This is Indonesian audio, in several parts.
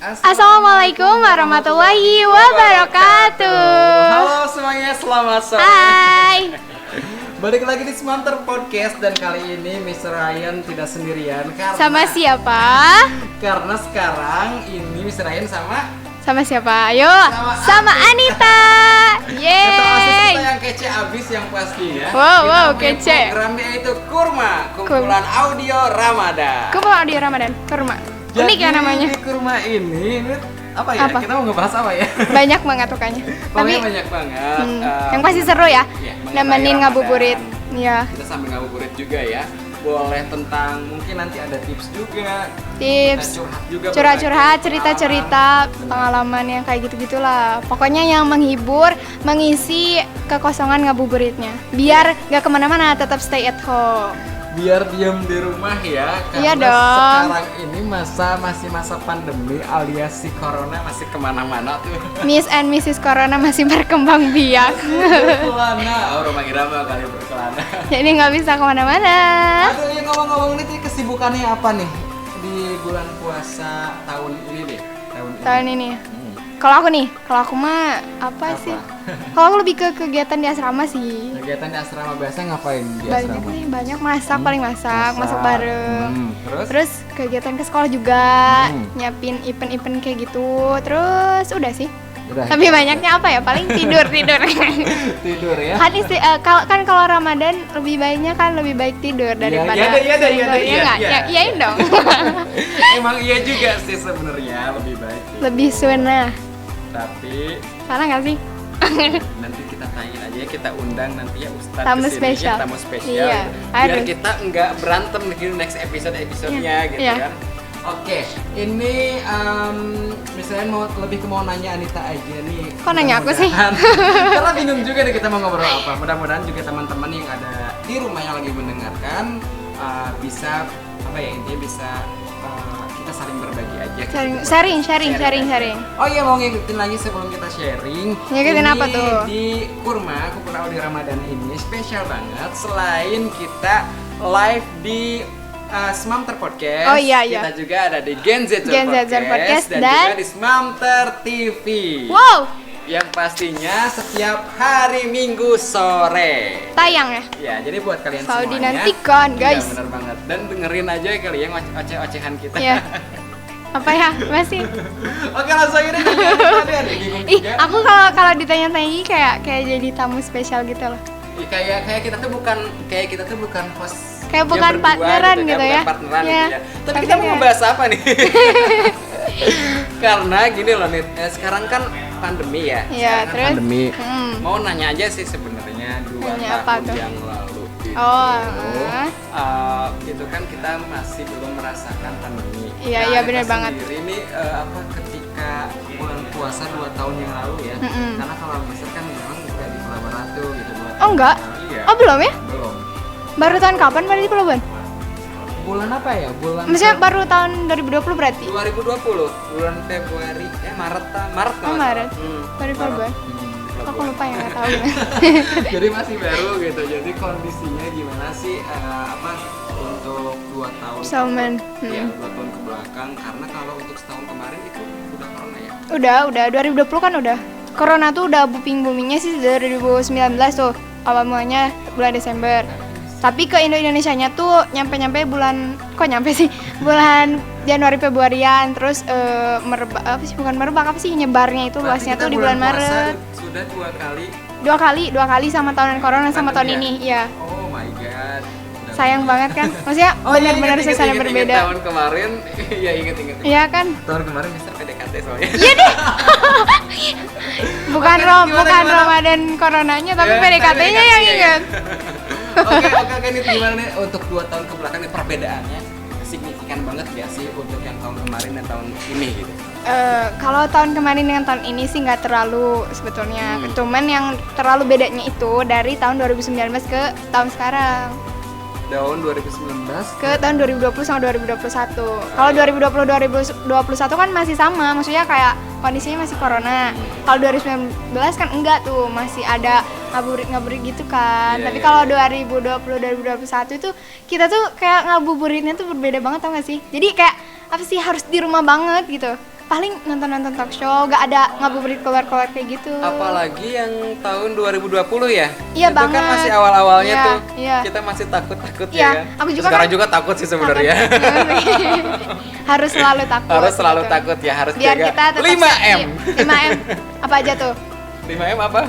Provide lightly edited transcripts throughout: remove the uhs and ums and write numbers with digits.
Assalamualaikum warahmatullahi wabarakatuh. Halo semuanya, selamat sore. Hai. Balik lagi di Smarter Podcast dan kali ini Mr. Ryan tidak sendirian karena Sama siapa? Karena sekarang ini Mr. Ryan Sama siapa? Ayo. Sama Anita. ketua asis kita Yeay. yang kece abis yang pasti ya. Wow, Kita punya kece. Programnya itu Kurma, kumpulan audio Ramadan. Kurma audio Ramadan. Kurma. Unik ya namanya. Di Kurma ini apa ya? Apa? Kita mau ngebahas apa ya? Banyak banget pokoknya. Pokoknya banyak banget. Yang pasti seru ya. Iya, mengenai Nemenin Ramadan. ngabuburit. Iya. Kita sambil ngabuburit juga ya. Boleh tentang mungkin nanti ada tips juga. Tips. Kita curhat juga. Curhat-curhat, berbagi cerita-cerita pengalaman yang kayak gitu-gitulah. Pokoknya yang menghibur, mengisi kekosongan ngabuburitnya. Biar gak kemana-mana, tetap stay at home. Biar diam di rumah ya. Karena Iya dong. sekarang ini masih masa pandemi alias si corona masih kemana-mana tuh. Miss and Mrs. Corona masih berkembang biak. Berkelana. Oh, Rumah Irama kali berkelana. Jadi nggak bisa kemana-mana. Aduh, ya ngomong-ngomong nih kesibukannya apa nih di bulan puasa tahun ini deh? Tahun ini. Kalau aku mah apa sih? Kalau aku lebih ke kegiatan di asrama sih. Kegiatan di asrama biasa ngapain di asrama? Banyak masak, paling masak bareng. Terus? Terus kegiatan ke sekolah juga, nyiapin event-event kayak gitu. Terus udah sih. Udah. Tapi banyaknya apa ya? Paling tidur. Tidur ya. Kan kalau Ramadan lebih baiknya kan lebih baik tidur daripada Iya nggak? Iyain dong. Emang iya juga sih sebenarnya lebih baik. Lebih sunnah. Tapi Salah nggak sih? nanti kita tanyain aja ya, kita undang nanti ya Ustadz Tamu kesini, spesial. tamu spesial Iya, gitu. Biar harus. kita nggak berantem di next episode-episodenya gitu Iya. kan. Oke, ini misalnya lebih mau nanya Anita aja nih. Kok nanya aku sih? Mudah-mudahan. Karena bingung juga nih kita mau ngobrol apa. Mudah-mudahan juga teman-teman yang ada di rumah yang lagi mendengarkan bisa apa ya, intinya bisa kita saling berbagi aja. Sharing. Oh iya, mau ngikutin lagi sebelum kita sharing. Ngikutin Ini apa tuh? Di Kurma, kumpulan audio Ramadan ini spesial banget. Selain kita live di Smamter Podcast, Oh iya. kita juga ada di Gen Z Zone Podcast dan dan juga di Smamter TV. Wow, Yang pastinya setiap hari Minggu sore. tayang ya. Ya, jadi buat kalian Selalu semuanya. dinantikan, guys. Iya, bener banget. Dan dengerin aja kali ya oceh-ocehan kita. Iya. Apa ya? Masih. Oke, langsung aja deh. Ada bingung Ih, juga. aku kalau ditanya-tanya kayak jadi tamu spesial gitu loh. Ih, kayak kita tuh bukan host. Kayak dia bukan berdua partneran gitu bukan ya. partneran Iya. gitu ya. Tapi kita mau Makanya. ngebahas apa nih? Karena gini loh nih, sekarang kan pandemi ya. Iya, Sekarang kan terus? pandemi. Hmm. Mau nanya aja sih sebenarnya 2 Nanya apa tahun tuh? yang lalu itu. Oh, Itu kan kita masih belum merasakan pandemi. Iya, benar kita banget. Sendiri ini ketika bulan puasa 2 tahun yang lalu ya. Karena kalau Mister kan memang nggak di Pulau Ratu gitu buat. Oh enggak? Iya. Oh belum ya? Belum. Baru tahun kapan berarti Pelabuhan? Bulan apa ya? Bulan Maksudnya baru tahun 2020 berarti? 2020 bulan Februari Maret Oh kalau Maret. nggak salah. Baru Pelabuhan. Aku lupa ya, nggak tahu. Jadi masih baru gitu. Jadi kondisinya gimana sih untuk 2 tahun? Salman. Ya, 2 tahun ke belakang, karena kalau untuk setahun kemarin itu udah corona ya. Udah 2020 kan udah. Corona tuh udah booming-boomingnya sih dari 2019 tuh. Awal mulanya bulan Desember. Tapi ke Indonesianya tuh nyampe bulan bulan Januari Februarian, terus merebak apa sih, bukan merebak apa sih, nyebarnya itu Berarti luasnya kita tuh di bulan puasa Maret. Sudah 2 kali. Dua kali sama tahun corona sama tahun Pandemi ini, ya. Oh my god. Udah Sayang banget kan? Maksudnya Oh, iya, benar-benar ingat, suasana ingat, berbeda. Tahun kemarin, iya inget. Iya kan? Tahun kemarin bisa PDKT soalnya. Iya deh. Bukan Oke, gimana? Ramadan coronanya, tapi Ya, PDKT-nya yang iya. ingat. Oke, ini gimana nih untuk 2 tahun ke belakang nih perbedaannya signifikan banget ya sih untuk yang tahun kemarin dan tahun ini gitu. Kalau tahun kemarin dengan tahun ini sih nggak terlalu sebetulnya. Cuman yang terlalu bedanya itu dari tahun 2019 ke tahun sekarang. Tahun 2019 Ke tahun 2020 sama 2021. Kalau 2020 2021 kan masih sama, maksudnya kayak kondisinya masih corona. Kalau 2019 kan enggak tuh, masih ada ngabuburit gitu kan. Iya, Tapi iya, kalau iya. 2020 2021 itu kita tuh kayak ngabuburitnya tuh berbeda banget, tau gak sih? Jadi kayak apa sih, harus di rumah banget gitu. paling nonton talk show, gak ada ngabuburit keluar kayak gitu. Apalagi yang tahun 2020 ya? Iya itu kan banget. masih awal-awalnya Iya, tuh. iya. Kita masih takut-takut Iya, ya kan? aku juga Sekarang kan juga takut sih sebenarnya. Harus selalu takut. Harus selalu gitu. takut ya, harus Biar jaga kita tetap 5M. safety. 5M. Apa aja tuh? 5M apa?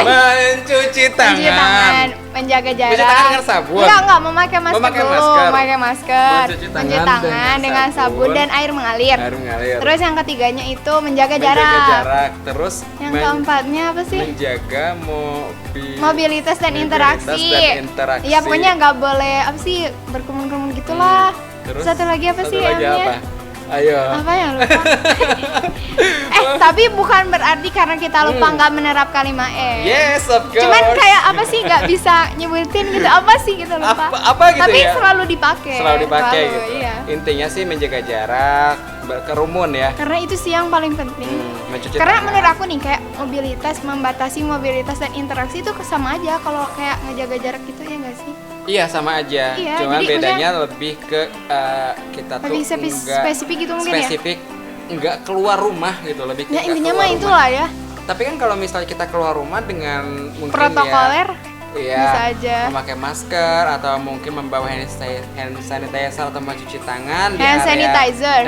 Mencuci tangan. Mencuci tangan, menjaga jarak. Mencuci tangan dengan sabun. Enggak, memakai masker Memakai dulu. masker. Memakai masker. Mencuci Mencuci tangan tangan dengan dengan sabun sabun dan air mengalir. Air mengalir. Terus yang ketiganya itu menjaga menjaga jarak. jarak. Terus Yang keempatnya apa sih? menjaga Mobilitas dan interaksi. Iya, pokoknya nggak boleh apa sih berkerumun-kerumun gitulah. Terus Satu lagi apa sih lagi M-nya? apa? Ayo. Apa ya lupa? Tapi bukan berarti karena kita lupa nggak menerapkan 5M. Yes, of course. Cuman kayak apa sih nggak bisa nyebutin gitu apa sih gitu lupa. Apa gitu Tapi ya? selalu dipakai. Selalu dipakai Selalu, gitu. Iya. Intinya sih menjaga jarak, berkerumun ya. Karena itu sih yang paling penting. Mencuci Karena tangan. menurut aku nih kayak membatasi mobilitas dan interaksi itu sama aja kalau kayak ngejaga jarak gitu ya nggak sih? Iya sama aja. Iya, Cuman jadi bedanya lebih ke kita tuh Lebih enggak spesifik gitu mungkin ya? spesifik enggak keluar rumah gitu, lebih ke Ya enggak intinya keluar mah rumah. itulah ya. Tapi kan kalau misalnya kita keluar rumah dengan mungkin Protokoler ya, bisa aja. memakai masker atau mungkin membawa hand sanitizer atau mencuci tangan di Hand area sanitizer.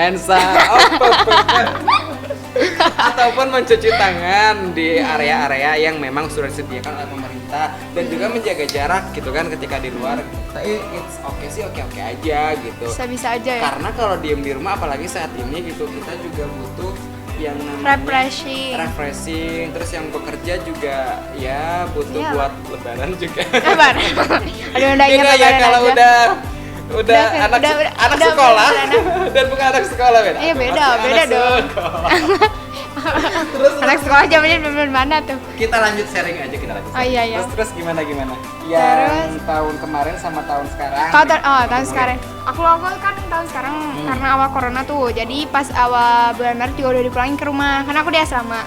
ataupun mencuci tangan di area-area yang memang sudah disediakan oleh pemerintah dan juga menjaga jarak gitu kan ketika di luar. Tapi it's okay sih, oke aja gitu. Bisa aja ya. Karena kalau diem di rumah apalagi saat ini gitu kita juga butuh yang namanya refreshing. Terus yang bekerja juga ya butuh Iya. buat lebaran juga. Kabar. Aduh udah ingat Beda ya lebaran kalau aja. udah Udah, anak udah sekolah beranak. dan bukan anak sekolah beda. Iya, Aku beda, masih beda anak dong. sekolah. terus Anak sekolah zamannya bener mana tuh? kita lanjut sharing aja kita lanjut. Oh, iya, iya. Terus gimana? Yang Terus? tahun kemarin sama tahun sekarang. Tahun sekarang. Aku kan tahun sekarang karena awal corona tuh. Jadi pas awal bulan Maret juga udah dipulangin ke rumah. Karena aku di asrama.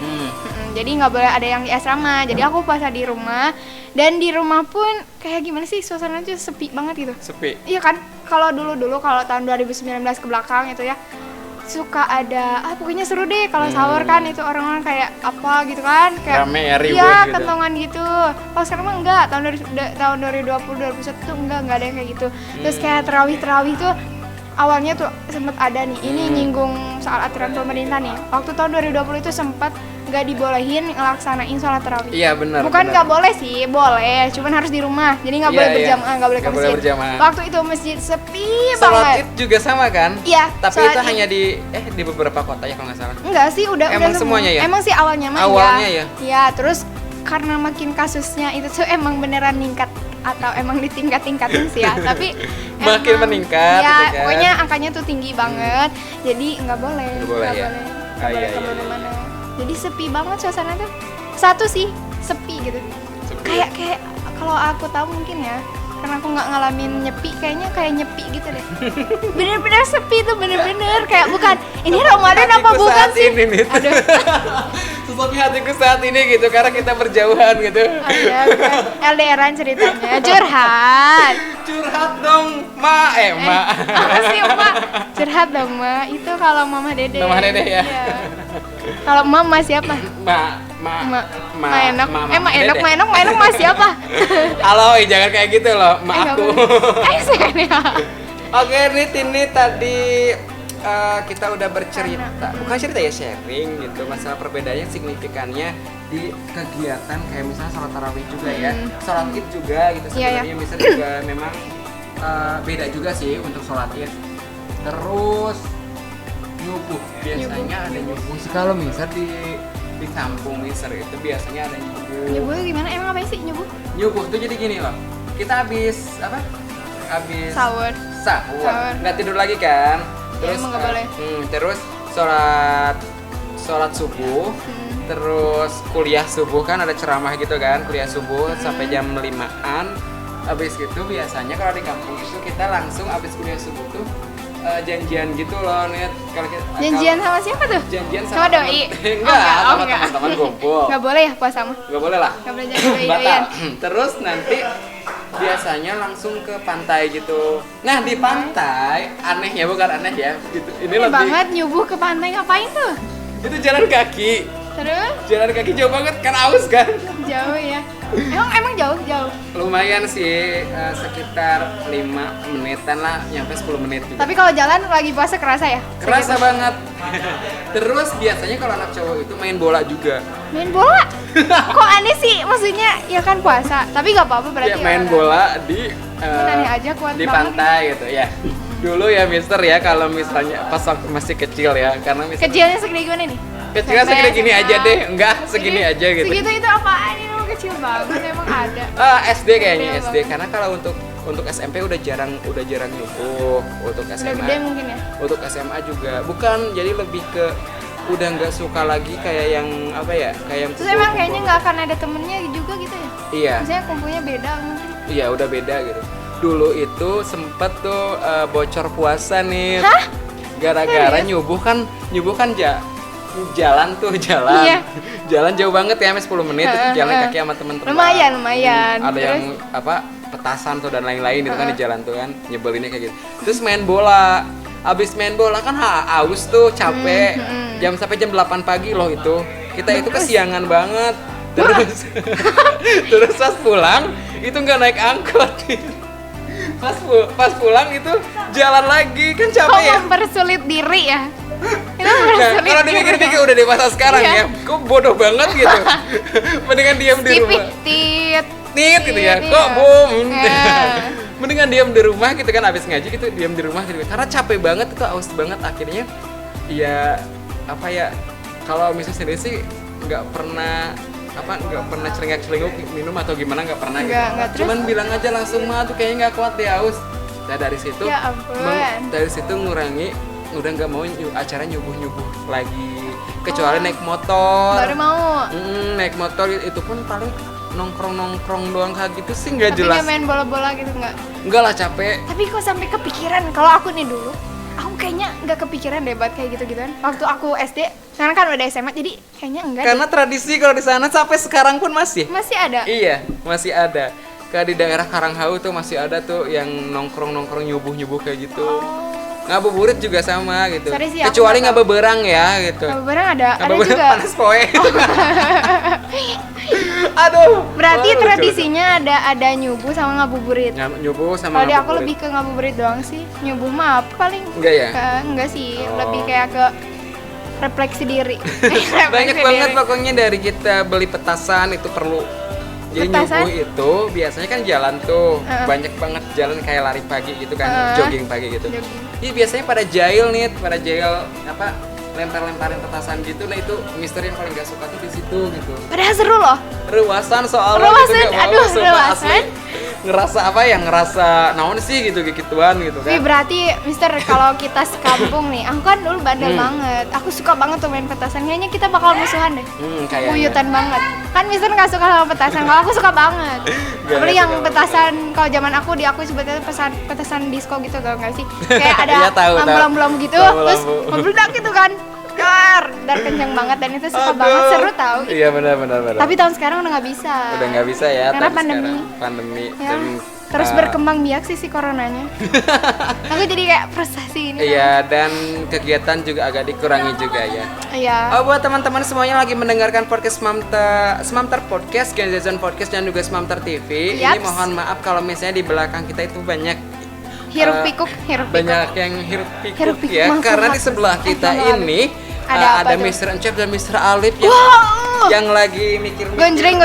Jadi nggak boleh ada yang di asrama. Jadi aku puasa di rumah. Dan di rumah pun kayak gimana sih suasananya tuh sepi banget gitu. Sepi. Iya kan? Kalau dulu kalau tahun 2019 ke belakang itu ya suka ada pokoknya seru deh kalau sahur kan itu orang-orang kayak apa gitu kan kayak Rame ya, ribut iya gitu. kentongan gitu. Kalau sekarang mah enggak, tahun 2020 2021 tuh enggak ada yang kayak gitu. Terus kayak terawih tuh awalnya tuh sempat ada nih ini nyinggung soal aturan pemerintah nih. Waktu tahun 2020 itu sempat nggak dibolehin ngelaksanain sholat terawih. Iya benar. Bukan nggak boleh sih, boleh, cuman harus di rumah. Jadi nggak Iya, boleh iya. berjamaah, nggak boleh ke Nggak boleh masjid. berjamaah. Waktu itu masjid sepi Sholat banget. Id juga sama kan? Iya. Tapi sholat itu Id. hanya di beberapa kota ya kalau nggak salah. Enggak sih, udah Emang semua. semuanya ya? Emang sih awalnya mah Awalnya ya? Iya, terus karena makin kasusnya itu tuh emang beneran meningkat atau emang ditingkat-tingkatin sih ya. Tapi Makin emang, meningkat, ya, gitu kan? pokoknya angkanya tuh tinggi banget. Jadi nggak boleh. Nggak boleh ya? Nggak boleh Iya. kemana-mana. Jadi sepi banget suasana tuh. Satu sih, sepi gitu. Sepi. Kayak kalau aku tahu mungkin ya, karena aku nggak ngalamin nyepi, kayaknya kayak nyepi gitu deh. Bener-bener sepi tuh, bener-bener kayak bukan ini Ramadan apa Hatiku bukan saat sih? ini nih. Aduh. Sesuatu hatiku saat ini gitu karena kita berjauhan gitu. Ada kan LDRan ceritanya, curhat. Curhat dong, Ma. Apa sih Emak? Curhat dong Ma. Itu kalau Mama Dede. Mama Dede ya? Iya. Kalau Mama siapa? Ma Enok. Ma Dede. Enok Ma siapa? Halo, jangan kayak gitu loh, Ma nggak aku. boleh. Serius. Oke, ini tadi kita udah bercerita, bukan cerita ya, sharing gitu masalah perbedaannya signifikannya di kegiatan kayak misalnya sholat tarawih juga ya, sholat id juga gitu Iya, sebenarnya misalnya juga memang beda juga sih untuk sholat id. Terus nyubuh biasanya ada nyubuh sih kalau misal di kampung Miser itu biasanya ada nyubuh. Nyubuh gimana? Emang apa sih nyubuh? Nyubuh tuh jadi gini loh, kita habis Sahur. nggak tidur lagi kan, terus emang nggak boleh. terus sholat subuh, terus kuliah subuh kan ada ceramah gitu kan, kuliah subuh sampai jam 5-an. Habis gitu biasanya kalau di kampung itu kita langsung habis kuliah subuh tuh janjian gitu loh, Net. Janjian sama siapa tuh? Janjian Sama doi? Enggak, sama enggak. teman-teman kumpul. Nggak boleh ya puasa mah? Nggak boleh lah. Nggak boleh janji Batal. doi-doian. Terus nanti biasanya langsung ke pantai gitu. Nah di pantai aneh ya, bukan aneh ya gitu. Ini Aneh lebih banget nyubuh ke pantai ngapain tuh? Itu jalan kaki. Terus Jalan kaki jauh banget kan, aus kan? jauh ya. Emang jauh. Lumayan sih, sekitar 5 menitan lah, nyampe 10 menit juga. Tapi kalau jalan lagi puasa kerasa ya? Kerasa banget. Terus biasanya kalau anak cowok itu main bola juga. Main bola? Kok aneh sih? Maksudnya ya kan puasa, tapi nggak apa-apa berarti. Ya main olahraga. bola di Aneh aja kuat di banget. pantai gitu ya. Dulu ya Mister ya, kalau misalnya pas waktu masih kecil ya, karena misalnya Kecilnya segede gimana nih? kecilnya SMP, segini gini SMA. aja deh, enggak segini aja gitu. Segitu itu apaan? Ini emang kecil banget, emang ada. SD kayaknya Gede SD, karena kalau untuk SMP udah jarang nyukup, untuk Udah SMA gede mungkin ya? untuk SMA juga bukan, jadi lebih ke udah nggak suka lagi kayak yang apa ya, kayak yang Terus emang kayaknya nggak akan ada temennya juga gitu ya? Iya. Maksudnya kumpulnya beda mungkin. Iya udah beda gitu. Dulu itu sempet tuh bocor puasa nih. Hah? Gara-gara Serius? nyubuh kan jalan. Iya. Jalan jauh banget ya, sampai 10 menit itu jalan kaki sama teman-teman. Lumayan. Ada Terus? yang apa petasan tuh dan lain-lain itu kan di jalan tuh kan, nyebelinnya kayak gitu. Terus main bola. Abis main bola kan haus tuh, capek. Sampai jam 8 pagi loh itu. Kita itu kesiangan banget. Terus pas pulang itu nggak naik angkot. Pas pulang itu jalan lagi kan Kok capek ya. mempersulit diri ya? Itu Nah, mempersulit kalau diri. dipikir-pikir udah dewasa sekarang Iya. ya, kok bodoh banget gitu. Mendingan diam di rumah. Tit. Nit gitu ya. Iya. Kok boom. Ya. Mendingan diam di rumah gitu kan, habis ngaji gitu diam di rumah gitu. Karena capek banget itu, aus banget akhirnya. Ya apa ya? Kalau misalnya sendiri sih nggak pernah celingak-celinguk minum atau gimana, nggak pernah gitu. Nggak, terus? Cuman bilang aja langsung, mah tuh kayaknya nggak kuat deh aus. Nah dari situ Ya ampun. dari situ ngurangi, udah nggak mau acara nyubuh lagi, kecuali naik motor. Baru mau. Naik motor itu pun paling nongkrong doang kayak gitu sih, nggak Tapi jelas. nggak main bola-bola gitu nggak? Enggak lah, capek. Tapi kok sampai kepikiran? Kalau aku nih dulu, aku kayaknya nggak kepikiran deh buat kayak gitu-gituan. Waktu aku SD, sekarang kan udah SMA, jadi kayaknya enggak. Karena tradisi kalau di sana sampai sekarang pun masih. Masih ada. Iya, masih ada. Kayak di daerah Karanghau tuh masih ada tuh yang nongkrong nyubuh kayak gitu. Ngabuburit juga sama gitu. Sorry sih, aku Kecuali nggak tahu. ngabeberang ya gitu. Barang ada Ngabeberang juga. panas poe. Aduh. Berarti Waduh, tradisinya ada nyubuh sama ngabuburit. nyubuh sama Kalau di aku ngabuburit. lebih ke ngabuburit doang sih. Nyubuh mah apa paling? Enggak ya? Enggak sih, Oh. lebih kayak ke refleksi diri. Banyak Refleksi banget diri. pokoknya dari kita beli petasan itu perlu. Jadi Petasan? nyubuh itu biasanya kan jalan tuh, Heeh. banyak banget jalan kayak lari pagi gitu kan, Heeh. jogging pagi gitu. Jogging. Jadi biasanya pada jail apa lempar-lemparin petasan gitu. Nah itu Mister yang paling gak suka tuh di situ gitu. Padahal seru loh. Ruasan soalnya Ruasan, gitu, gak mau, aduh, sumpah ruasan. asli. Ngerasa apa ya, ngerasa naon sih gitu-gituan gitu Wih, kan. berarti Mister kalau kita sekampung nih, aku kan dulu bandel banget. Aku suka banget tuh main petasan. Kayaknya kita bakal musuhan deh. Kayaknya. Buyutan banget. Kan Mister nggak suka sama petasan, kalau aku suka banget. Nggak Apalagi yang suka petasan, kalau zaman aku sebetulnya petasan disco gitu, tau nggak sih? Kayak ada Iya, tahu. lampu-lampu gitu, Lampu-lampu. terus meledak gitu kan. Dan kencang banget, dan itu suka banget, Aduh. seru tau. Iya benar. Tapi tahun sekarang udah nggak bisa. Udah nggak bisa ya, Karena tapi pandemi. sekarang pandemi Ya. dan Terus berkembang biak sih coronanya. Aku jadi kayak frustasi ini. Iya, dan kegiatan juga agak dikurangi juga ya. Iya. Oh, buat teman-teman semuanya lagi mendengarkan podcast Smamter Podcast, Genzazen Podcast dan juga Smamter TV. Ini Yaps. mohon maaf kalau misalnya di belakang kita itu banyak Hiruk eh, pikuk. banyak yang hiruk Hiruk pikuk pikuk, ya, maaf, karena maaf. di sebelah kita maaf. ini Ada apa ada tuh? Mr. Encep dan Mr. Alif yang Wow. yang lagi mikir Gonjreng.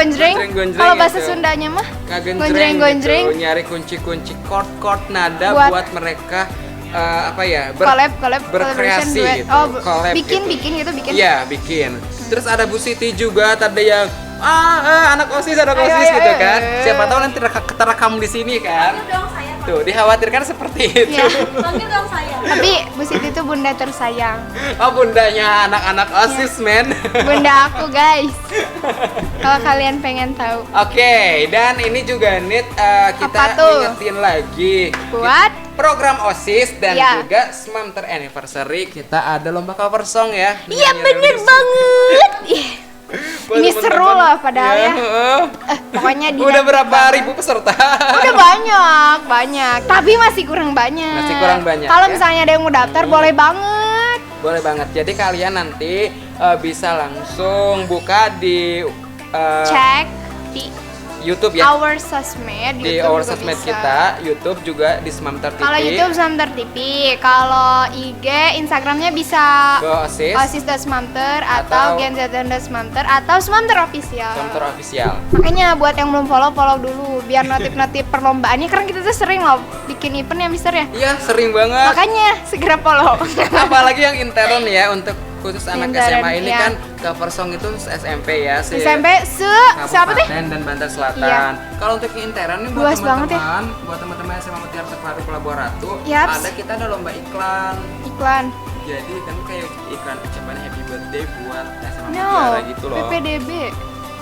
Kalau bahasa gitu. Sundanya mah Gonjreng gonjreng. gitu, nyari kunci-kunci chord nada Buat- buat mereka apa ya, collab berkreasi collaboration, duet. gitu. Oh, Collab bikin gitu. bikin. Iya, bikin. Terus ada Bu Siti juga tadi yang anak OSIS Ayo, gitu ayo, kan. ayo. Siapa tahu nanti terekam di sini kan. Tuh, dikhawatirkan seperti itu. Iya. Panggil dong saya. Tapi Bu Siti itu bunda tersayang. Oh, bundanya anak-anak OSIS, men. Bunda aku, guys. Kalau kalian pengen tahu. Oke, dan ini juga Nit kita Apa tuh? ingetin lagi Buat program OSIS dan Iya. juga Smamter Anniversary kita ada lomba cover song ya. Iya, Nyanyi bener remix. banget. Ih, Buat ini teman-teman. seru loh padahal ya. heeh. Pokoknya Udah dinamik berapa banget. ribu peserta? Udah banyak, tapi masih kurang banyak. Masih kurang banyak, Kalau ya? misalnya ada yang mau daftar, boleh banget. Boleh banget. Jadi kalian nanti bisa langsung buka di Cek di YouTube ya. Our Sosmed, Di YouTube our juga sosmed bisa. kita, YouTube juga di Smamter TV. Kalau YouTube Smamter TV, kalau IG Instagramnya bisa Go osis.smamter Atau atau genz.smamter atau Smamter Official. Smamter Official. Makanya buat yang belum follow dulu biar notif perlombaannya, karena kita tuh sering loh bikin event ya Mister ya. Iya, sering banget. Makanya segera follow. Apalagi yang intern ya, untuk khusus anak Intern, SMA ini iya. kan cover song itu SMP ya, SMP siapa tuh? Kabupaten dan Banten Selatan. Iya. Kalau untuk yang intern nih buat Luas banget ya. teman-teman, buat teman-teman SMA Mutiara Terpadu Kolaboratu, Yaps. kita ada lomba iklan. Iklan. Jadi kan kayak iklan ucapan happy birthday buat SMA No, Mutiara gitu loh. PPDB.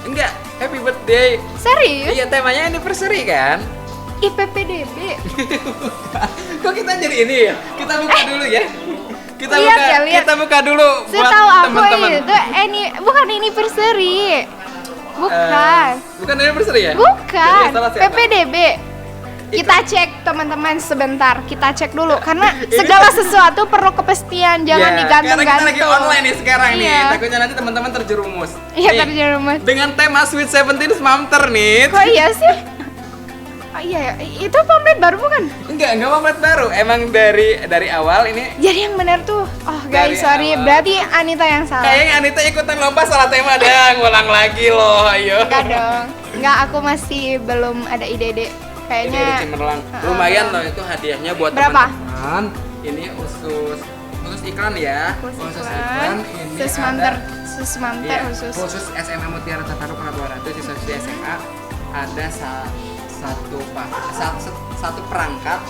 Enggak, happy birthday. Serius? Iya, temanya anniversary kan? IPPDB. Kok kita jadi ini ya? Kita buka dulu ya. Kita Lihat buka, ya, lihat. kita buka dulu buat Setahu aku teman-teman. itu bukan anniversary. Bukan. Bukan anniversary ya? Bukan. Jadi salah siapa? PPDB. Kita cek teman-teman sebentar. Kita cek dulu karena segala sesuatu perlu kepastian, jangan Iya, digantung-gantung. Karena kita lagi online nih sekarang nih. Iya. Takutnya nanti teman-teman terjerumus. Iya, Nih, terjerumus. Dengan tema Sweet 17 Smamter nih. Kok iya sih? Oh iya, itu pamflet baru bukan? Enggak pamflet baru. Emang dari awal ini Jadi yang benar tuh. Oh Dari guys, sorry. awal. Berarti Anita yang salah. kayaknya Anita ikutan lomba salah tema dah. Ngulang lagi loh, ayo. Enggak dong. Enggak, aku masih belum ada ide-ide. Ini Kayaknya dari Cemerlang. Lumayan loh itu hadiahnya buat Berapa? teman-teman. Ini khusus iklan ya. khusus iklan. Ini Susmanter, ada Susmanter iya, khusus. khusus SMA Mutiara Terpadu Kolaboratu siswa-siswi SMA ada satu perangkat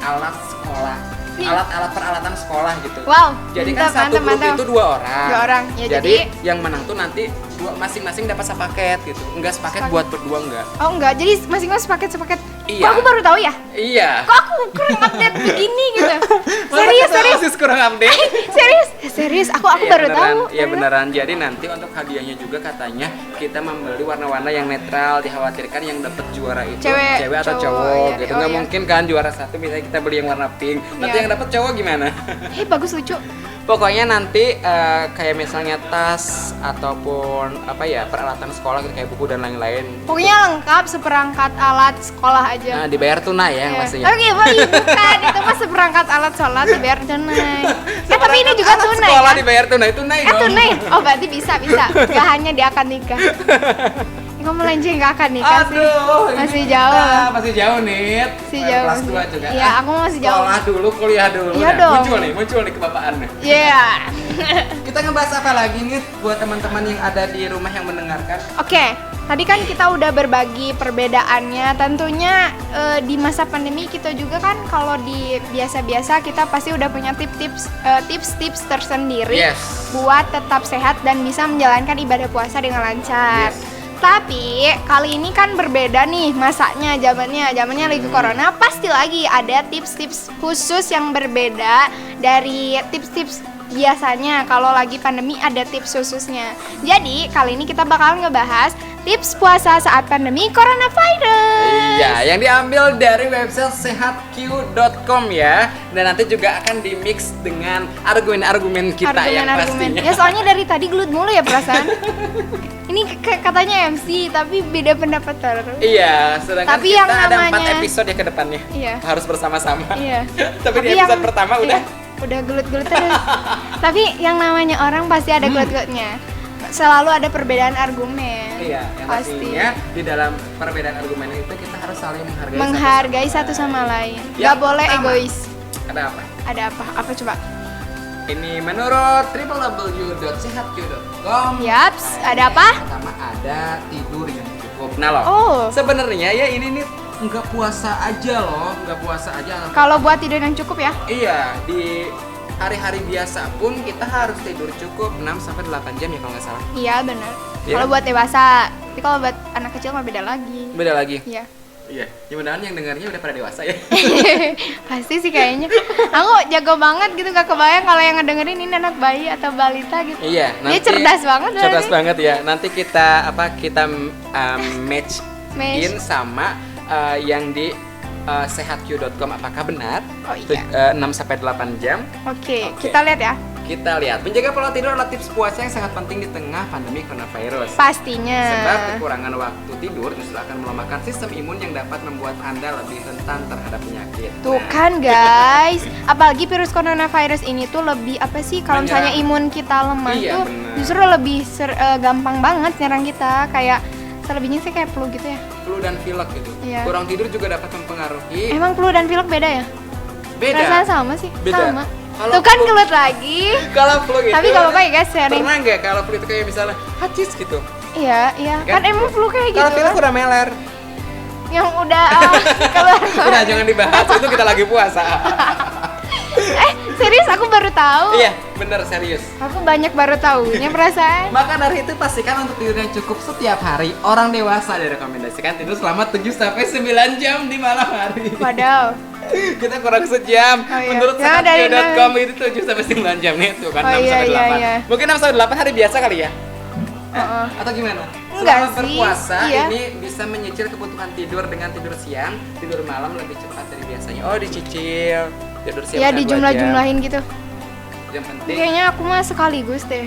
alat sekolah. Alat-alat peralatan sekolah gitu. Wow, Jadi kan mantap, satu grup mantap. itu 2 orang. 2 orang. Ya, jadi jadi- yang menang tuh nanti masing-masing dapat sepaket gitu. Enggak sepaket Sepaket. buat berdua enggak. Oh enggak, jadi masing-masing sepaket. Iya. Kok aku baru tahu ya? Iya. Kok aku kurang update begini gitu? Masa Serius, kita serius. OSIS kurang update? Serius, aku Iya, baru beneran. tahu. Iya beneran. Jadi nanti untuk hadiahnya juga katanya kita membeli warna-warna yang netral. Dikhawatirkan yang dapat juara itu Cewek, atau cowok, cowok ya. gitu. Oh, Nggak iya. mungkin kan juara satu misalnya kita beli yang warna pink. Nanti Iya. yang dapat cowok gimana? Bagus, lucu. Pokoknya nanti kayak misalnya tas ataupun apa ya peralatan sekolah gitu kayak buku dan lain-lain. Pokoknya lengkap seperangkat alat sekolah aja. Nah, dibayar tunai ya Iya. pastinya. Oke, bukan. Itu mah seperangkat alat sholat dibayar tunai. Tapi ini juga Alat tunai sekolah kan? dibayar tunai dong. Tunai. Oh, berarti bisa. Gak hanya di akad nikah. Kamu melenceng ke akad nikah sih. Aduh, ini Masih kita jauh. Masih jauh nih. Masih jauh. Kelas 2 juga. Iya, aku masih jauh. Sekolah dulu, kuliah dulu. Iya Nah, dong. Muncul nih kebapaannya. Iya. Kita ngebahas apa lagi nih buat teman-teman yang ada di rumah yang mendengarkan? Oke, tadi kan kita udah berbagi perbedaannya. Tentunya di masa pandemi kita juga kan kalau di biasa-biasa kita pasti udah punya tips-tips tersendiri Yes. buat tetap sehat dan bisa menjalankan ibadah puasa dengan lancar. Yes. Tapi kali ini kan berbeda nih masanya, zamannya lagi corona, pasti lagi ada tips-tips khusus yang berbeda dari tips-tips biasanya. Kalau lagi pandemi ada tips khususnya. Jadi kali ini kita bakal ngebahas tips puasa saat pandemi coronavirus. Iya, yang diambil dari website sehatq.com ya. Dan nanti juga akan di-mix dengan argumen-argumen kita yang pastinya. Ya soalnya dari tadi gelut mulu ya perasaan. Ini katanya MC tapi beda pendapat terus. Iya, sedangkan Tapi kita yang ada 4 namanya- episode ya ke depannya. Iya. Harus bersama-sama. Iya. Tapi di episode pertama udah udah gelut-gelut terus. Tapi yang namanya orang pasti ada gelut-gelutnya. Selalu ada perbedaan argumen. Iya, yang pasti. pastinya di dalam perbedaan argumen itu kita harus saling menghargai. Menghargai satu sama lain. Yang Gak boleh pertama. egois. Ada apa? Ada apa? Apa coba? Ini menurut www.sehatq.com. Yaps, ada apa? Pertama ada tidur yang cukup. Nah loh, Oh. sebenarnya ya ini nih nggak puasa aja loh, nggak puasa aja. Kalau buat tidur yang cukup ya. Iya, di hari-hari biasa pun kita harus tidur cukup 6-8 jam ya kalau nggak salah. Iya benar. Iya. Kalau buat dewasa, tapi kalau buat anak kecil mah beda lagi. Beda lagi. Iya. Iya, mudah-mudahan yang dengarnya udah pada dewasa ya. Pasti sih kayaknya. Aku jago banget gitu, gak kebayang kalau yang ngedengerin ini anak bayi atau balita gitu. Iya, Dia cerdas banget Cerdas berarti. banget ya. Nanti kita match Match. in sama yang di sehatq.com apakah benar? Oh iya. 6-8 jam. Oke, Oke. kita lihat ya. kita lihat. Menjaga pola tidur adalah tips puasa yang sangat penting di tengah pandemi coronavirus. Pastinya. Sebab kekurangan waktu tidur justru akan melemahkan sistem imun yang dapat membuat Anda lebih rentan terhadap penyakit. Tuh kan guys, apalagi virus coronavirus ini tuh lebih apa sih kalau misalnya Menyerang. imun kita lemah Iya, tuh bener. justru lebih gampang banget nyerang kita, kayak selebihnya sih kayak flu gitu ya. Flu dan pilek gitu. Iya. Kurang tidur juga dapat mempengaruhi. Emang flu dan pilek beda ya? Beda. Rasanya sama sih, Beda. sama. Kalau Tuh kan flu- kelut lagi. Kalau flu gitu. Tapi gak apa-apa ya guys, sharing. Pernah nggak kalau flu itu kayak misalnya hacis gitu? Iya, iya. Kan emang flu kayak gitu. Kalau pilek udah meler. Yang udah keluar. Udah jangan dibahas, itu kita lagi puasa. Serius aku baru tahu. Iya, bener serius. Aku banyak baru tahunya perasaan. Maka dari itu pastikan untuk tidur yang cukup setiap hari. Orang dewasa direkomendasikan tidur selama 7 sampai 9 jam di malam hari. Wadaw. Kita kurang sejam. Oh, iya. Menurut Ya, dari satria.com itu 7 sampai 9 jam nih tuh kan Oh, 6 iya, sampai iya, 8. iya. Mungkin 6 sampai 8 hari biasa kali ya? Heeh. Atau gimana? Enggak Selama sih, berpuasa iya. ini bisa menyicil kebutuhan tidur dengan tidur siang, tidur malam lebih cepat dari biasanya. Oh, dicicil. Tidur siang Ya bisa 2 dijumlah-jumlahin gitu. jam. Yang penting Kayaknya aku mah sekaligus deh.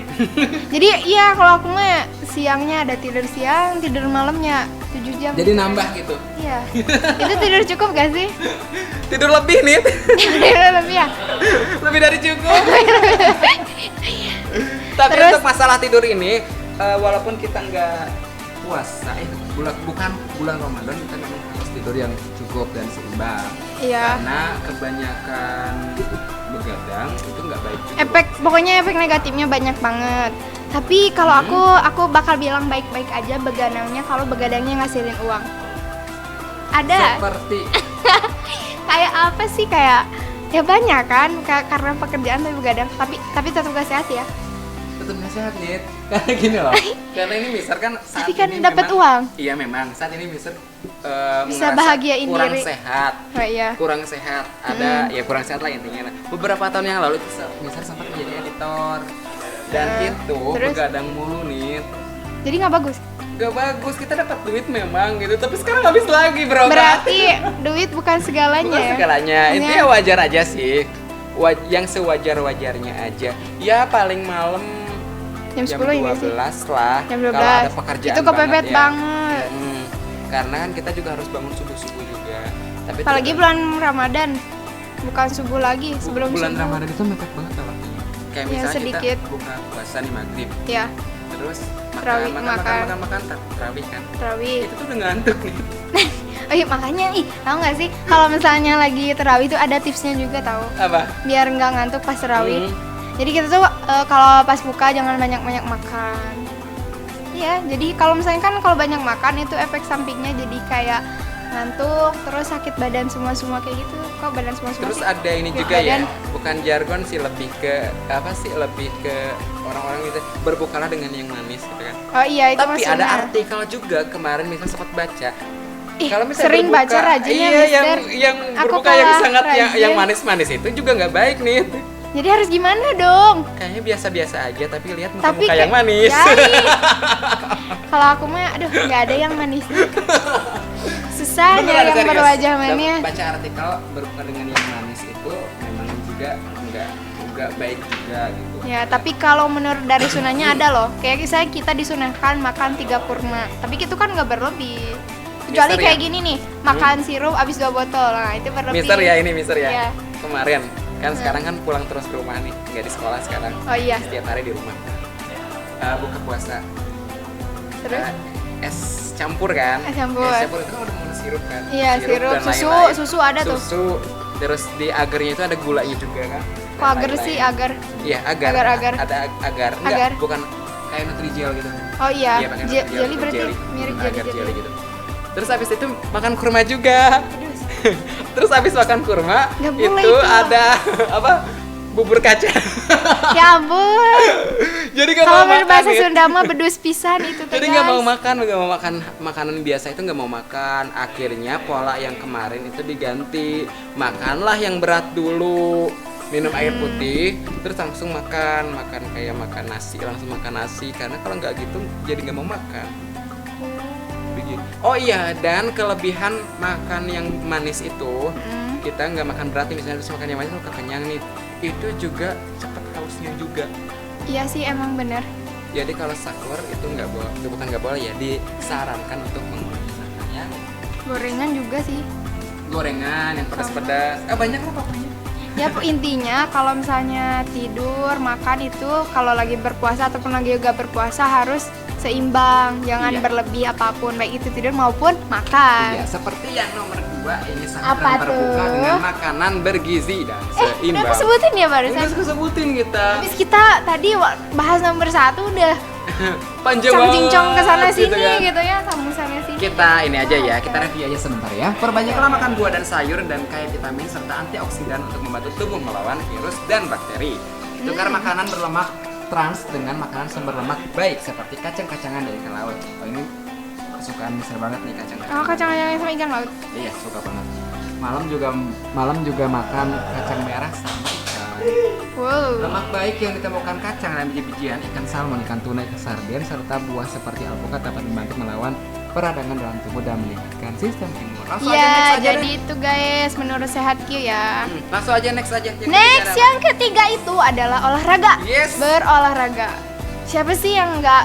Jadi iya kalau aku mah siangnya ada tidur siang, tidur malamnya 7 jam. jadi nambah gitu. Iya. Itu tidur cukup gak sih? Tidur lebih nih. Tidur lebih ya? Lebih dari cukup. Tapi Terus? untuk masalah tidur ini, walaupun kita nggak puasa, bukan bulan Ramadan, kita memang harus tidur yang cukup dan seimbang. Iya. Karena kebanyakan begadang itu nggak baik juga. Pokoknya efek negatifnya banyak banget. Tapi kalau aku bakal bilang baik-baik aja begadangnya kalau begadangnya ngasilin uang. Ada. Seperti Kayak apa sih, kayak ya banyak kan karena pekerjaan tapi begadang, tapi tetap gak sehat ya. tetap nggak sehat nih. Karena gini loh. Karena ini misal kan saat Tapi kan ini dapat memang- uang. Iya memang saat ini misal Bisa ngerasa bahagiain kurang diri. sehat. Oh iya. Kurang sehat, ada ya kurang sehat lah intinya. Beberapa tahun yang lalu itu misal sempat menjadi editor dan itu terus? begadang mulu nih. Jadi nggak bagus. Gak bagus, kita dapat duit memang gitu, tapi sekarang habis lagi bro. Berarti duit bukan segalanya bukan ya. segalanya, itu Hanya- ya wajar aja sih. Yang sewajar-wajarnya aja. Ya paling malam Jam 10 ya nggak sih? 12 lah. Jam 12. Kalau ada pekerjaan Itu kepepet ya. banget. Karena kan kita juga harus bangun subuh-subuh juga. Tapi Apalagi terkadang- bulan Ramadan. Bukan subuh lagi, sebelum bulan subuh. Ramadan itu mepet banget loh. Kayak Ya, misalnya sedikit. kita buka puasa nih maghrib, Ya, terus Terawih, makan terawih kan. terawih. Itu tuh udah ngantuk nih. Oh iya, makanya tahu nggak sih kalau misalnya lagi terawih itu ada tipsnya juga tahu. Apa? Biar nggak ngantuk pas terawih. Hmm. Jadi kita tuh kalau pas buka jangan banyak-banyak makan. Iya, jadi kalau misalnya kan kalau banyak makan itu efek sampingnya jadi kayak ngantuk, terus sakit badan semua kayak gitu. Kok badan semua Terus sih? ada ini Sakit juga ya, badan. bukan jargon sih, lebih ke apa sih? Lebih ke orang-orang gitu, berbukalah dengan yang manis gitu kan. Oh iya, itu Tapi maksudnya. ada artikel juga kemarin misalnya sempat baca. Ih, Kalau misalnya sering berbuka, baca rajin ya, iya, Mister. yang Aku berbuka yang kalah sangat yang rajin. manis-manis itu juga nggak baik nih. Jadi harus gimana dong? Kayaknya biasa-biasa aja, tapi lihat Tapi muka-muka yang manis. Kalau aku mah aduh nggak ada yang manis. Susah Beneran, nyari yang serius. berwajah Dan manis. baca artikel berbuka dengan yang manis itu memang juga nggak baik juga gitu. Ya, tapi kalau menurut dari sunahnya ada loh. Kayak misalnya kita disunahkan makan 3 kurma. Tapi itu kan nggak berlebih. Kecuali Mister kayak ya? gini nih, makan sirup abis 2 botol. Nah, itu berlebih. Mister ya ini Mister ya. Iya. Kemarin kan sekarang kan pulang terus ke rumah nih, nggak di sekolah sekarang. Oh iya. Setiap hari di rumah. Buka puasa. Terus Es campur kan? Es campur. Es campur itu kan udah mengandung sirup kan? Iya, sirup, dan susu, lain-lain. susu ada tuh. Susu, terus di agarnya itu ada gulanya juga kan? kok agar sih, agar. Iya, agar. Agar. Ada agar. Enggak, Agar. bukan kayak Nutrijel gitu. Oh iya, pakai jelly Nutrijel, berarti jelly. mirip Agar jelly. jelly gitu. Terus habis itu makan kurma juga. Terus habis makan kurma Nggak boleh itu itu. ada apa? Bubur kaca. Ya ampun. Jadi nggak Kalau mau menurut makan. bahasa gitu. Sunda mah bedus pisan itu tuh. Jadi nggak mau guys. makan makanan biasa itu nggak mau makan. Akhirnya pola yang kemarin itu diganti, makanlah yang berat dulu, minum air putih, terus langsung makan kayak makan nasi, langsung makan nasi. Karena kalau nggak gitu jadi nggak mau makan. Begitu. Oh iya, dan kelebihan makan yang manis itu kita nggak makan berat nih, misalnya terus makan yang manis lo kekenyang nih, itu juga cepat hausnya juga. Iya sih emang bener. Jadi kalau sahur itu bukan nggak boleh ya, disarankan untuk menggunakan yang Gorengan juga sih. gorengan yang pedas-pedas. Banyak lah pokoknya. Ya intinya kalau misalnya tidur, makan itu kalau lagi berpuasa ataupun lagi gak berpuasa harus seimbang, jangan Iya. berlebih apapun, baik itu tidur maupun makan. Iya, seperti yang nomor 2 ini Apa sahur berbuka tuh? dengan makanan bergizi dan Udah seimbang. aku sebutin ya Udah barusan. aku sebutin kita. Habis kita tadi bahas nomor 1 udah Panjang banget. cincong ke sana sini kan. gitu ya, sambung sana sini. Kita ini aja ya, kita review aja sebentar ya. Perbanyaklah makan buah dan sayur dan kaya vitamin serta antioksidan untuk membantu tubuh melawan virus dan bakteri. Tukar makanan berlemak trans dengan makanan sumber lemak baik seperti kacang-kacangan dari ikan laut. Oh ini kesukaan Mister banget nih kacang-kacangan. Oh, kacang-kacangan sama ikan laut. Iya, suka banget. Malam juga makan kacang merah sama ikan. Wow. Lemak baik yang ditemukan kacang dan biji-bijian, ikan salmon, ikan tuna, ikan sarden, serta buah seperti alpukat dapat membantu melawan peradangan dalam tubuh dan meningkatkan sistem imun. Langsung aja next Ya, aja jadi deh. itu guys, menurut Sehat Q ya. Langsung aja next aja. Next, yang ketiga itu adalah olahraga. Yes. Berolahraga. Siapa sih yang nggak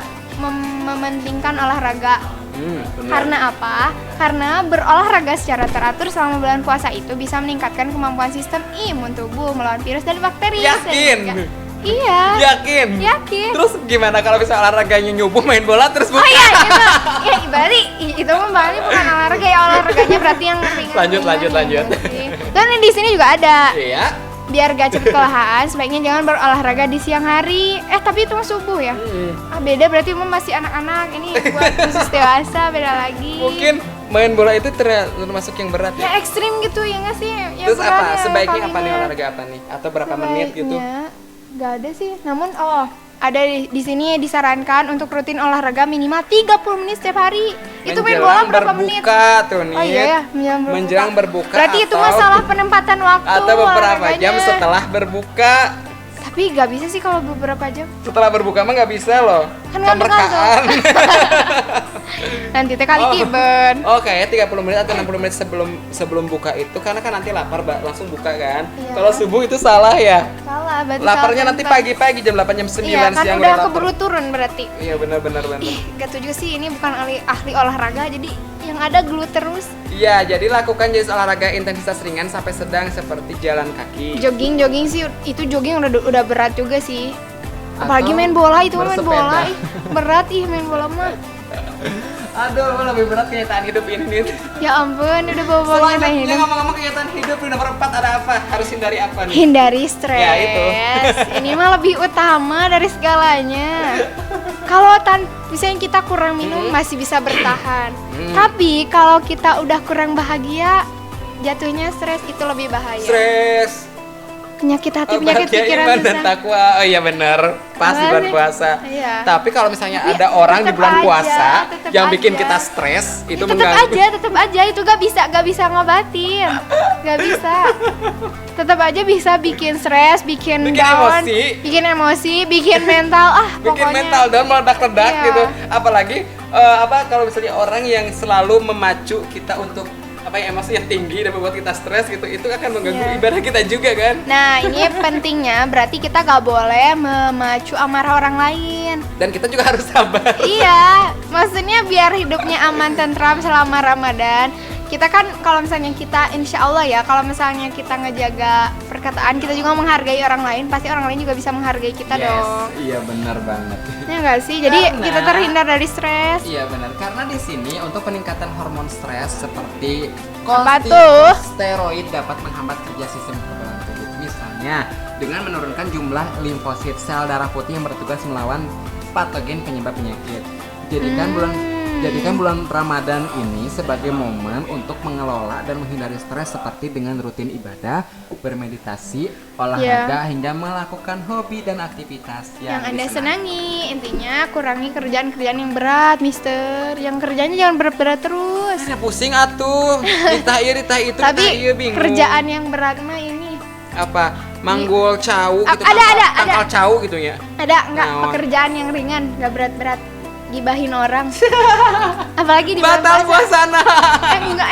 mementingkan olahraga? Benar. Karena apa? Karena berolahraga secara teratur selama bulan puasa itu bisa meningkatkan kemampuan sistem imun tubuh melawan virus dan bakteri. Yakin? Sehingga- Iya. Yakin? Yakin. Terus gimana kalau misalnya olahraganya nyubuh main bola terus Oh iya itu, ya berarti itu mah berarti bukan olahraga ya, olahraganya berarti yang ringan. Lanjut. Dan di sini juga ada. Iya. Biar gak cepet kelelahan, sebaiknya jangan berolahraga di siang hari. Tapi itu mah subuh ya. Beda berarti emang masih anak-anak. Ini buat khusus dewasa, beda lagi. Mungkin main bola itu termasuk yang berat Ya ya. ekstrim gitu ya nggak sih? Yang Terus apa? berat ya, Sebaiknya apa nih kalinya. olahraga apa nih? Atau berapa menit gitu? Sebaiknya nggak ada sih. Namun ada di sini disarankan untuk rutin olahraga minimal 30 menit setiap hari. Itu main bola berapa menit? berbuka tuh nih. Oh iya ya, Menjelang berbuka Berarti itu atau- masalah penempatan waktu. Atau beberapa olahraganya. jam setelah berbuka. Tapi nggak bisa sih kalau beberapa jam. Setelah berbuka mah nggak bisa loh. Kan ngantuk Kemerkaan. Nanti teh kali kiben. Oke, 30 menit atau 60 menit sebelum buka itu karena kan nanti lapar langsung buka kan. Iya. Kalau subuh itu salah ya. Salah, berarti Laparnya salah nanti tempat. pagi-pagi jam 8 jam 9 Iya, kan siang udah lapar. keburu turun berarti. Iya benar. Ih, gak tujuh sih, ini bukan ahli olahraga, jadi yang ada gelut terus. Iya, jadi lakukan jenis olahraga intensitas ringan sampai sedang seperti jalan kaki. Jogging sih, itu jogging udah berat juga sih. Apalagi Atau main bola, itu mah main bersepeda. bola. Berat main bola mah. Aduh, lebih berat kenyataan hidup ini nih. Ya ampun, udah bawa-bawa Selanjutnya hidup. ngomong-ngomong kenyataan hidup di nomor 4 ada apa? Harus hindari apa nih? Hindari stres. Ya, itu. Ini mah lebih utama dari segalanya. Kalau misalnya kita kurang minum masih bisa bertahan. Tapi kalau kita udah kurang bahagia, jatuhnya stres itu lebih bahaya. Stres. Penyakit hati, penyakit Bahagia, pikiran iman dan susah. takwa. Oh iya benar, pas di Benar bulan sih. puasa. Iya. Tapi kalau misalnya Tapi ada orang di tetep bulan aja, puasa tetep yang bikin aja. kita stres, itu Tetep mengganggu. aja itu gak bisa ngobatin, gak bisa. Tetap aja bisa bikin stres, bikin Bikin down, emosi. bikin mental, Bikin pokoknya. mental down meledak-ledak Iya. gitu. Apalagi kalau misalnya orang yang selalu memacu kita untuk emosi yang tinggi dan membuat kita stres gitu, itu akan mengganggu Iya. ibadah kita juga kan. Nah ini pentingnya, berarti kita gak boleh memacu amarah orang lain. Dan kita juga harus sabar. Iya, maksudnya biar hidupnya aman tentram selama Ramadan. Kita kan kalau misalnya kita insya Allah ya, kalau misalnya kita ngejaga perkataan, kita juga menghargai orang lain, pasti orang lain juga bisa menghargai kita dong. Iya benar banget. Ya nggak sih? Jadi Karena- kita terhindar dari stres. Iya benar, karena di sini untuk peningkatan hormon stres seperti Apa tuh? steroid dapat menghambat kerja sistem kekebalan tubuh. Misalnya dengan menurunkan jumlah limfosit sel darah putih yang bertugas melawan patogen penyebab penyakit. Jadikan bulan Ramadan ini sebagai momen untuk mengelola dan menghindari stres seperti dengan rutin ibadah, bermeditasi, olahraga hingga melakukan hobi dan aktivitas Yang Anda disenangi. senangi, intinya kurangi kerjaan-kerjaan yang berat, Mister. Yang kerjanya jangan berat-berat terus. Ya pusing atuh, ditah ieu ditah itu, ditah Tapi ieu bingung. kerjaan yang berat mah ini Apa? Manggul cau gitu. Ada. Tangkal cau gitu ya. ada nggak Naon? pekerjaan yang ringan, nggak berat-berat, gibahin orang. Apalagi di bulan Batal puasa. puasana. Enggak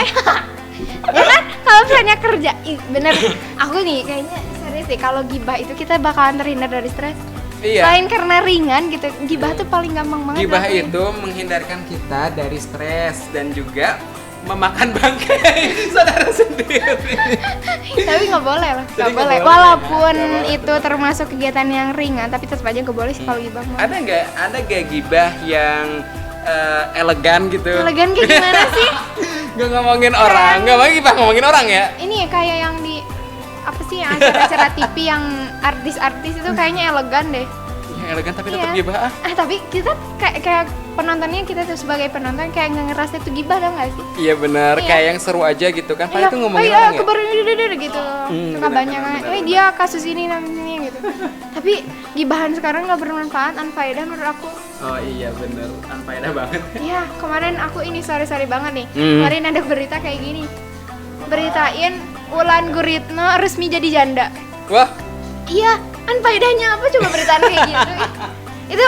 ya kan kalau misalnya kerja bener aku nih kayaknya serius deh, kalau gibah itu kita bakalan terhindar dari stres. Iya. Selain karena ringan gitu, gibah tuh paling gampang banget. Gibah dilakuin. itu menghindarkan kita dari stres dan juga memakan bangkai saudara sendiri. Tapi nggak boleh lah, Jadi nggak nggak boleh. boleh, Walaupun nggak boleh, itu termasuk kegiatan yang ringan, tapi tetap aja nggak boleh sih kalau gibah. mah. Ada nggak gibah yang elegan gitu? Elegan kayak gimana sih? Gak ngomongin orang, nggak mau gibah ngomongin orang ya? Ini ya kayak yang di apa sih yang acara-acara TV yang artis-artis itu kayaknya elegan deh. Yang elegan tapi tetap Iya. gibah ah. Tapi kita kayak penontonnya, kita tuh sebagai penonton kayak nggak ngerasa itu gibah dong nggak sih? Iya benar, Iya. kayak yang seru aja gitu kan. Padahal itu ngomongin iya, orang ya. kebaran gitu. Suka benar, banyak benar, kan. benar. Dia kasus ini namanya gitu. Tapi gibahan sekarang nggak bermanfaat, unfaedah menurut aku. Oh iya bener, unfaedah banget. Iya, kemarin aku ini sorry banget nih. Hmm. Kemarin ada berita kayak gini. Beritain Wulan Guritno resmi jadi janda. Wah, Iya, unfaedahnya apa coba beritaan kayak gitu? Itu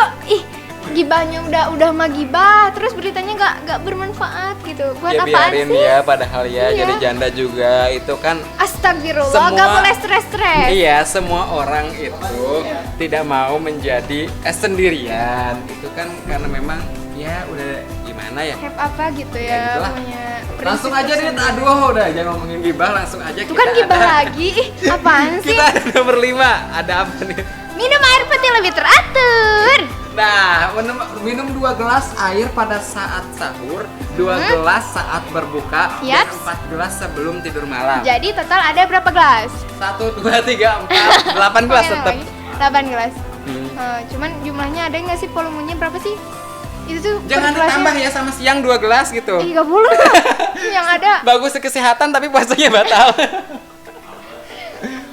gibahnya udah mah gibah, terus beritanya nggak bermanfaat gitu. Buat ya apaan biarin sih? ya padahal ya Iya. jadi janda juga itu kan. Astagfirullah, Semua- nggak boleh stres. Iya, semua orang itu tidak mau menjadi sendirian. Itu kan karena memang ya udah gimana ya. Have apa gitu Ya, ya, gitulah. punya prinsip Langsung aja nih, tersendiri. aduh udah jangan ngomongin gibah, langsung aja Itu kan gibah lagi. Ih, apaan sih? Kita ada nomor 5, ada apa nih? Minum air putih lebih teratur. Nah, minum 2 gelas air pada saat sahur, 2 gelas saat berbuka, dan Yaps. 4 gelas sebelum tidur malam. Jadi total ada berapa gelas? 1, 2, 3, 4, 8 gelas Oke, tetap. lagi. 8 gelas. Hmm. Cuman jumlahnya ada nggak sih, volumenya berapa sih? Itu tuh Jangan per gelasnya- ditambah ya sama siang 2 gelas gitu. Ih, nggak boleh lah. Yang ada. Bagus kesehatan tapi puasanya batal.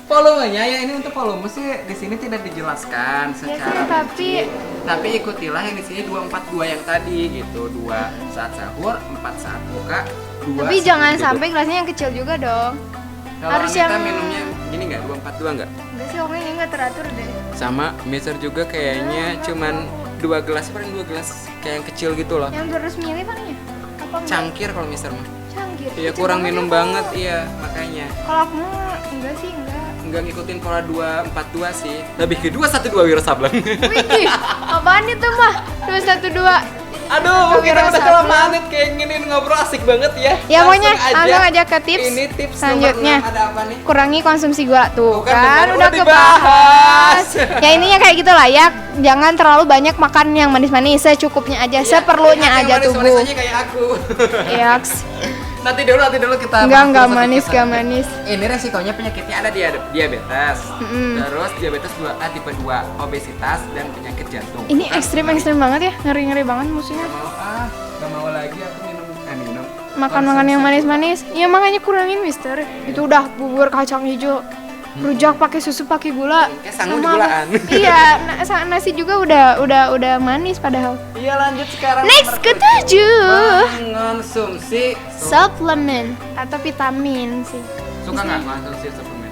Volumenya ya, ini untuk volume sih di sini tidak dijelaskan secara sih, tapi- rinci. Tapi ikutilah yang di sini 242 yang tadi gitu. 2 saat sahur, 4 saat buka, 2 Tapi jangan sampai gelasnya yang kecil juga dong. Kalau harus Anita yang- minumnya gini nggak, 242 nggak? Enggak sih, pokoknya ini nggak teratur deh. Sama Mister juga kayaknya cuman 2 gelas, paling 2 gelas kayak yang kecil gitu loh. Yang 200 ml paling ya? Apa enggak? Cangkir kalau Mister mah. Cangkir. Iya Kecil kurang banget minum ya, banget, Kak. iya makanya. Kalau aku mah enggak sih, enggak. Nggak ngikutin pola 242 sih. Lebih ke 212 Wiro Sableng. Wih, apaan itu mah? 212. Aduh, kita Wiro udah Sableng. kelamaan nih kayak gini ngobrol asik banget ya. Ya pokoknya langsung aja ke tips. Ini tips selanjutnya. nomor 6 ada apa nih? Kurangi konsumsi gula tuh Bukan, kan bener, udah udah dibahas. kebahas. Ya intinya kayak gitulah ya, jangan terlalu banyak makan yang manis-manis, secukupnya aja, seperlunya Yang aja manis-manis tubuh. aja kayak aku. Yaks. Nanti dulu kita Enggak bahas dulu manis, satu enggak kisah. manis. Ini resikonya penyakitnya ada Mm-mm. diabetes. Terus diabetes 2A tipe 2, obesitas dan penyakit jantung. Ini Kan? ekstrim banget ya, ngeri banget musuhnya. Gak mau lagi aku minum. Makan yang manis-manis. Ya makanya kurangin, Mister. Itu udah bubur kacang hijau, rujak pakai susu pakai gula. Kayak sangu Sama digulaan. Iya, nasi juga udah manis padahal. Iya lanjut sekarang. Next nomor ke-7. Mengonsumsi Suplemen atau vitamin sih. Suka nggak mengonsumsi suplemen?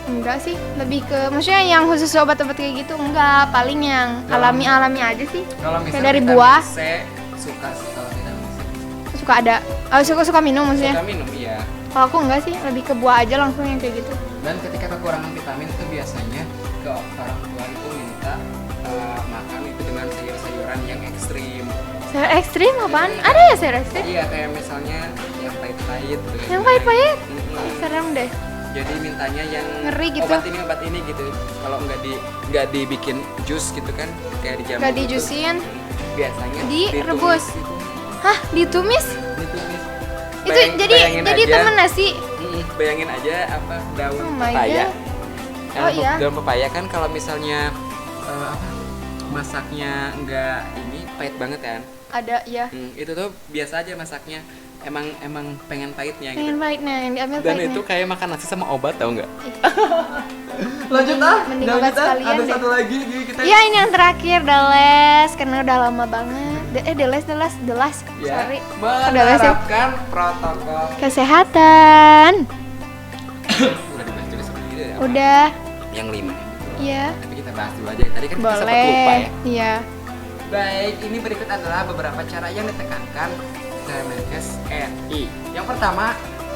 Enggak sih, lebih ke maksudnya yang khusus obat-obat kayak gitu enggak, paling yang alami aja sih. Kalau Kayak misalnya dari vitamin buah. C, suka sih kalau vitamin C. Suka ada. Suka minum maksudnya. Suka minum iya. Kalau aku enggak sih, lebih ke buah aja langsung yang kayak gitu. Dan ketika kekurangan vitamin itu biasanya ke orang tua itu minta makan itu dengan sayur-sayuran yang ekstrim. Sayur ekstrim apaan? Ada ya sayur ekstrim? Iya kayak misalnya yang pahit-pahit tuh. Yang pahit-pahit? Mm-mm. Serem deh. Jadi mintanya yang Ngeri gitu. obat ini gitu. Kalau nggak dibikin jus gitu kan kayak dijamin. Nggak dijusin. Biasanya Direbus. ditumis gitu. Hah, ditumis? Ditumis. Itu Bayangin jadi aja. temen nasi. Bayangin aja apa daun Oh my pepaya. God. Oh, iya. Daun pepaya kan kalau misalnya apa masaknya nggak ini pahit banget kan. Ada ya. Itu tuh biasa aja masaknya. Emang pengen pahitnya gitu. Pengen pahitnya, yang diambil Dan pahitnya. itu kayak makan nasi sama obat tau nggak? Ih. Lanjut Mending obat sekalian Ada deh. satu lagi jadi kita. Iya, ini yang terakhir, The Last, karena udah lama banget. The Last, Ya, sorry. Kok The Last ya? menerapkan protokol. Kesehatan. Udah dibahas juga sebenarnya ya. Udah, Yang 5 iya. Tapi kita bahas dulu aja. Tadi kan kita sempat lupa Boleh. ya. Iya. Baik, ini berikut adalah beberapa cara yang ditekankan Kemenkes RI. Yang pertama,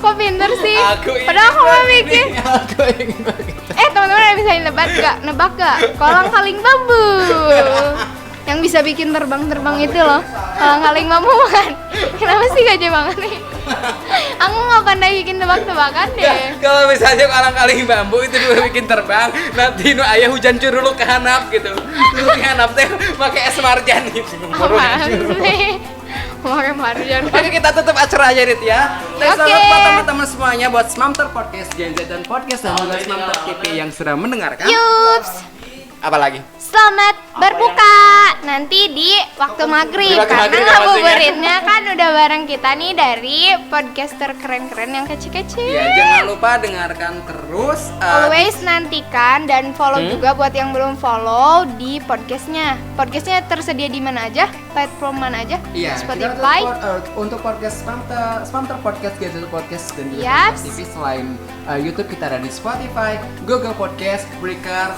Kok pinter sih? Aku ingin Padahal aku mau bikin. Aku ingin begitu. Teman-teman ada bisa nebak gak? Kolang kaling bambu. Yang bisa bikin terbang-terbang itu loh. Kolang kaling bambu kan. Kenapa sih gaje banget nih? Aku nggak pandai bikin tebak-tebakan deh. Ya, kalau misalnya kolang kaling bambu itu dulu bikin terbang, nanti nu aya hujan curulu ke hanap gitu. Lu ke hanap teh pakai es marjan gitu. Apaan sih? Pakai marjan. Oke, kita tutup acara aja Rit ya. Thanks Oke. banget buat teman-teman semuanya, buat Smamter Podcast, Gen Z dan Podcast dan juga Smamter TV yang sudah mendengarkan. Yups. Apa lagi? Selamat berbuka nanti di waktu maghrib Di waktu karena maghrib ya, ngabuburitnya kan udah bareng kita nih dari podcaster keren-keren yang kece-kece. Ya, jangan lupa dengarkan terus. Always nantikan dan follow juga buat yang belum follow di podcastnya. Podcastnya tersedia di mana aja? Platform mana aja? Iya, Spotify. untuk podcast Smamter Podcast, Gen Z Podcast dan juga Yaps. Smamter TV selain YouTube kita ada di Spotify, Google Podcast, Breaker,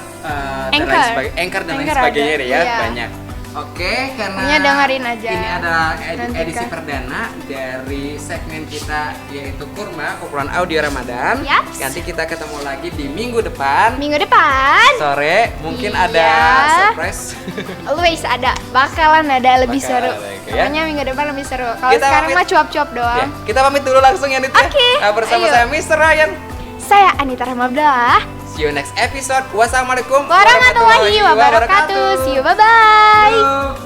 Anchor. Anchor dan lain Anchor sebagainya ada, deh ya, iya. banyak. Oke, karena Pokoknya dengerin aja. ini adalah Nanti edisi kan. perdana dari segmen kita yaitu Kurma, kumpulan audio Ramadan. Yaps. Nanti kita ketemu lagi di minggu depan Minggu depan sore, mungkin Iya. ada surprise. always ada, bakalan ada lebih Bakalan seru. ada, ya. Pokoknya minggu depan lebih seru. Kalau Kita sekarang pamit. mah cuap-cuap doang. Ya, kita pamit dulu langsung ya Nit ya. Oke, Bersama ayo. saya Mr. Ryan. Saya Anita Rahmabdallah. See you next episode. Wassalamualaikum Warahmatullahi wabarakatuh. See you, bye bye. Duh.